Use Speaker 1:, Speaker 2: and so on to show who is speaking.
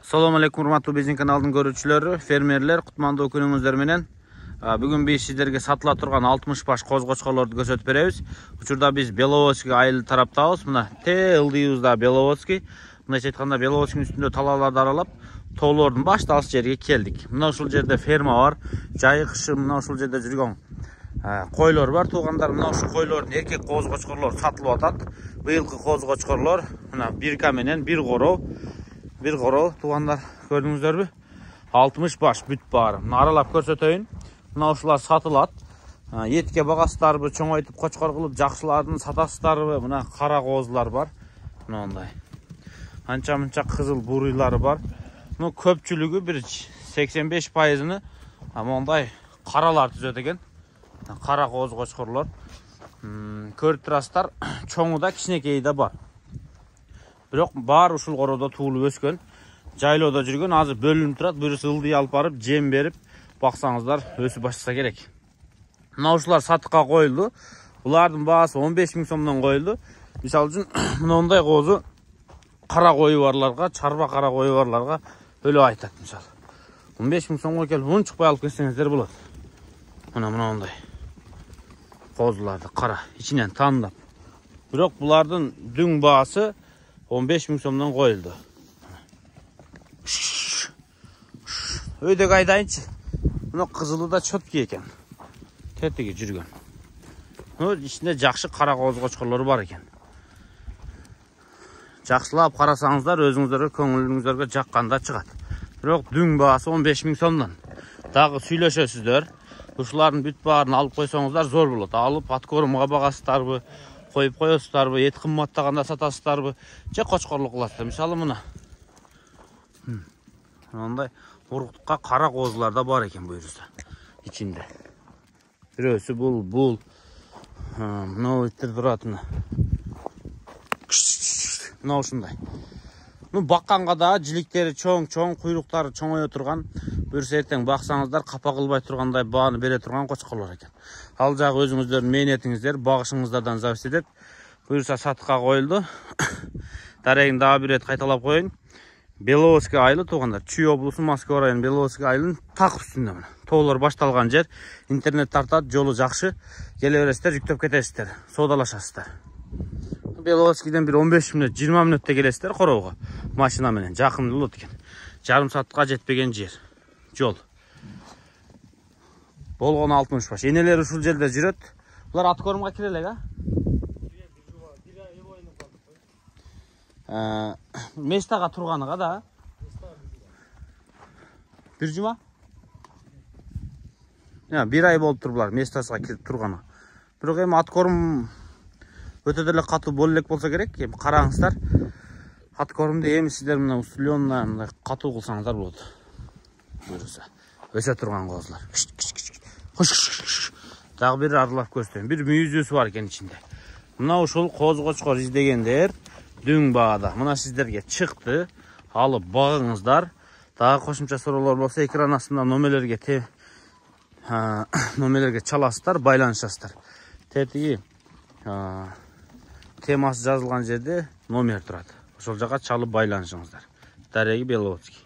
Speaker 1: Assalamu alaikum urmatуу bizning kanalдын көрүүчүлөрү, фермерлер, кутмандуу күнүңүздөр менен. Бүгүн биз сиздерге сатыла турган 60 баш коз-кочкорлорду көрсөтүп беребиз. Учурда биз Беловодский айыл тараптабыз. Мына ылдыйыбызда Беловодский. Мындайча айтканда Беловодскийдин үстүндө талааларды аралап, тоолордун башталгыс жерге келдик. Мына ушул жерде ферма бар, жайкышы, мына ушул жерде жүргөн койлор бар. Туугандар, мына ушул койлордун эркек коз-кочкорлору сатылып атат. Быйылкы коз-кочкорлор мына бирка менен бир короо туугандар, көрдүңүздөрбү? 60 баш бүт баары. Аралап көрсөтөйүн. Мына ушулар сатылат. Этке багасыздарбы, чоңойтуп кочкор кылып жакшылардын сатасыздарбы? Мына кара козулар бар. Мына мындай. Анча-мынча кызыл буруйлары бар. Ну көпчүлүгү бир 85%-ны мондай каралар түзөт экен. Кара коз-кочкорлор. Көрүп турасыздар, чоңу да кичинекейи да бар. Бирок баары ушул короодо туулуп өскөн. Жайлоодо жүргөн, азыр бөлүнүп турат. Бирisi ылдый алып барып, жем берип, баксаңыздар өсүп баштаса керек. Мына ушулар сатыкка коюлду. Булардын баасы 15 000 сомдон коюлду. Мисалы үчүн, мындай козу кара кою барларга, чарба кара кою барларга өлө айтат мисалы. 15 000 сомго келип, унчукпай алып келсеңиздер болот. Мындай козуларды кара, ичинен тандап. Бирок булардын дүң баасы 15 000 сомдон коюлду. Өйдөк айдайынчы. Мына кызылы да чөткү экен. Тетиги жүргөн. Ичинде жакшы кара коз-кочкорлор бар экен. Жакшылап карасаңыздар, өзүңүздөргө көңүлүңүздөргө жакканда чыгат. Бирок дүң баасы 15 000 сомдон. Дагы сүйлөшөсүздөр. Ушулардын бүт баарын алып койсоңуздар зор болот. Алып аткорумга багасыздарбы, коюп коесуздарбы, эт кымбаттаганда сатасыздарбы, же кочкорлук кыласыздар. Мисалы мына. Мындай уруктукка кара козулар да бар экен буйруса. Ичинде. Бирөөсү бул. Мына иттер турат мына. Мына ушундай. Бакканга да жиликтери чоң, куйруктары чоңое турган, буйруса эртең баксаңыздар капа кылбай тургандай бааны бере турган кочкорлор экен. Ал жагы өзүңүздөрдүн мээнетиңиздер, багышыңыздардан зависит этет. Буйруса сатыкка коюлду. Дарегин дагы бир рет кайталап коеюн. Беловодский айылы туугандар, Чүй облусу, Москва району Беловодский айылынын так үстүндө мына. Тоолор башталган жер, интернет тартат, жолу жакшы. Келе бересиздер, жүктөп кетесиздер, соодалашасыздар. Беловодскийден бир 15 мүнөт, 20 мүнөттө келесиздер короого. Машина менен жакын болот экен. Жарым саатка жетпеген жер. Жол. Болгону 60 баш. Энелер ушул жерде жүрөт. Булар аткорумга кире элек, Местага турганыга да. Бир жума? Бир ай болуп тур булар местасына кирип турганы. Бирок эми аткорум өтө деле катуу боло элек болсо керек. Эми караңыздар. Аткорумду эми сиздер мына усуленна мындай катуу кылсаңыздар болот. Буюрса, өсө турган козулар. Дагы бир аралап көрсөтөйүн. Бир мүйүзөсү бар экен ичинде. Мына ушул коз-кочкор издегендер дүң баада. Мына сиздерге чыкты. Алып багыңыздар. Дагы кошумча суроолор болсо экран астында номерлерге чаласыздар, байланышасыздар. Тетиги темасы жазылган жерде номер турат. Ошол жака чалып байланышыңыздар. Дареги Беловодский.